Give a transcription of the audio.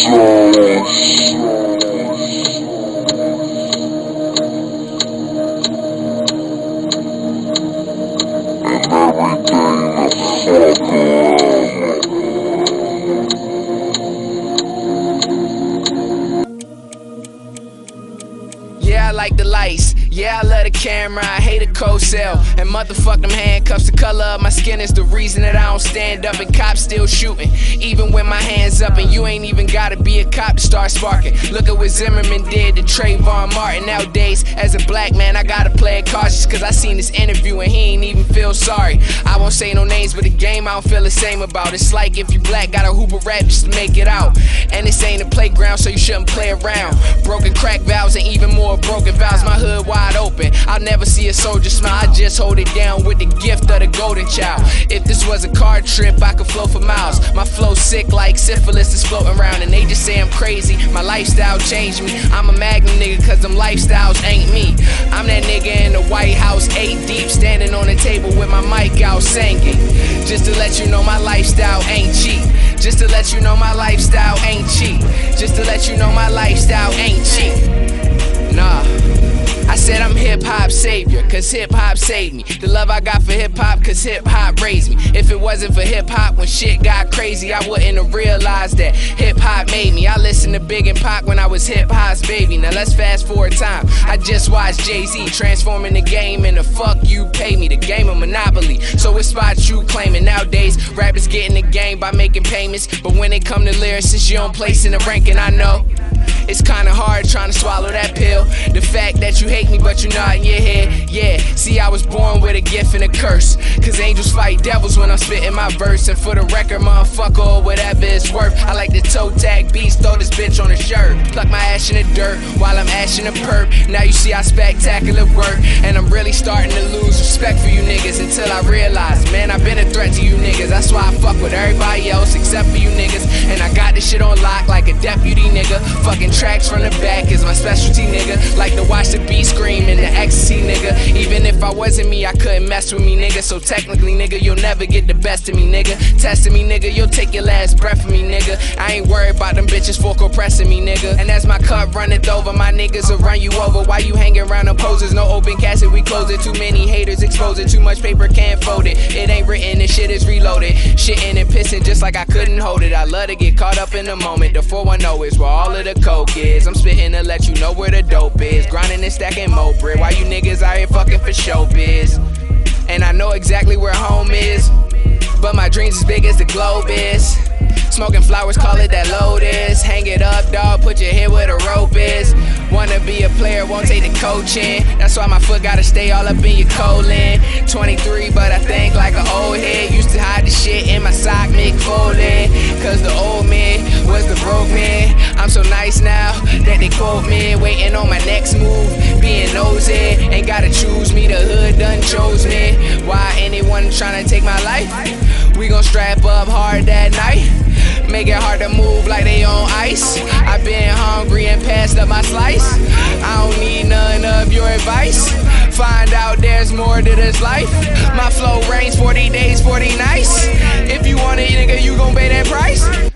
Yeah, I like the lights. Yeah, I love the camera. I hate a cold cell. And motherfuck them handcuffs. The color of my skin is the reason that I don't stand up. And cops still shooting, even when my hands up. And you ain't even gotta be a cop to start sparking. Look at what Zimmerman did to Trayvon Martin. Nowadays, as a black man, I gotta play it cautious. Cause I seen this interview and he ain't even feel sorry. I won't say no names, but the game I don't feel the same about. It's like if you black, gotta hoop a rap just to make it out. And this ain't a playground, so you shouldn't play around. Broken crack valves and even more broken valves. My hood wide open. I'll never see a soldier smile. I just hold it down with the gift of the golden child. If this was a car trip, I could flow for miles. My flow sick like syphilis is floating around. And they just say I'm crazy. My lifestyle changed me. I'm a Magnum nigga cause them lifestyles ain't me. I'm that nigga in the White House 8 deep, standing on the table with my mic out singing. Just to let you know my lifestyle ain't cheap. Just to let you know my lifestyle ain't cheap. Just to let you know my lifestyle ain't cheap. Nah, I said I'm hip-hop savior, cause hip-hop saved me. The love I got for hip-hop, cause hip-hop raised me. If it wasn't for hip-hop, when shit got crazy, I wouldn't have realized that hip-hop made me. I listened to Big and Pac when I was hip-hop's baby. Now let's fast forward time. I just watched Jay-Z transforming the game into fuck you pay me, the game of Monopoly. So what spots you claiming? Nowadays, rappers getting the game by making payments. But when it come to lyricists, you don't place in the ranking, I know. It's kinda hard trying to swallow that pill. The fact that you hate me but you're not in your head. Yeah, see I was born with a gift and a curse. Cause angels fight devils when I'm spitting my verse. And for the record, motherfucker, or whatever it's worth, I like to toe tag beats, throw this bitch on a shirt. Pluck my ash in the dirt while I'm ashing the perp. Now you see how spectacular work. And I'm really starting to lose respect for you niggas until I realize, man, I've been a threat to you niggas. That's why I fuck with everybody else except for you niggas. And I got this shit on lock like a deputy nigga. Fucking tracks from the back is my specialty, nigga. Like to watch the beat scream in the ecstasy, nigga. Even if I wasn't me, I couldn't mess with me, nigga. So technically, nigga, you'll never get the best of me, nigga. Testing me, nigga, you'll take your last breath from me, nigga. I ain't worried about them bitches for compressing me, nigga. And as my cup runneth over, my niggas will run you over. Why you hanging around them posers? No open casket, we close it. Too many haters expose it. Too much paper can't fold it. It ain't written, this shit is reloaded. Shitting and pissing just like I couldn't hold it. I love to get caught up in the moment. The 410 is where all of the coke is. I'm spitting to let you know where the dope is. Grinding and stacking more bread. Why you niggas out here fucking for showbiz? And I know exactly where home is, but my dreams as big as the globe is. Smoking flowers, call it that Lotus. Hang it up, dog, put your head where the rope is. Wanna be a player, won't take the coaching. That's why my foot gotta stay all up in your colon. 23, but I think like an old head. Used to hide the shit in my sock, McFolding. Cause the old man was the broke man. I'm so nice now that they quote me. Waiting on my next move, being nosy. Ain't gotta choose me, the hood done chose me. Why anyone tryna take my life? We gon' strap up hard that night. Make it hard to move like they on ice. I been hungry and passed up my slice. I don't need none of your advice. Find out there's more to this life. My flow reigns 40 days, 40 nights. If you want it, nigga, you gon' pay that price.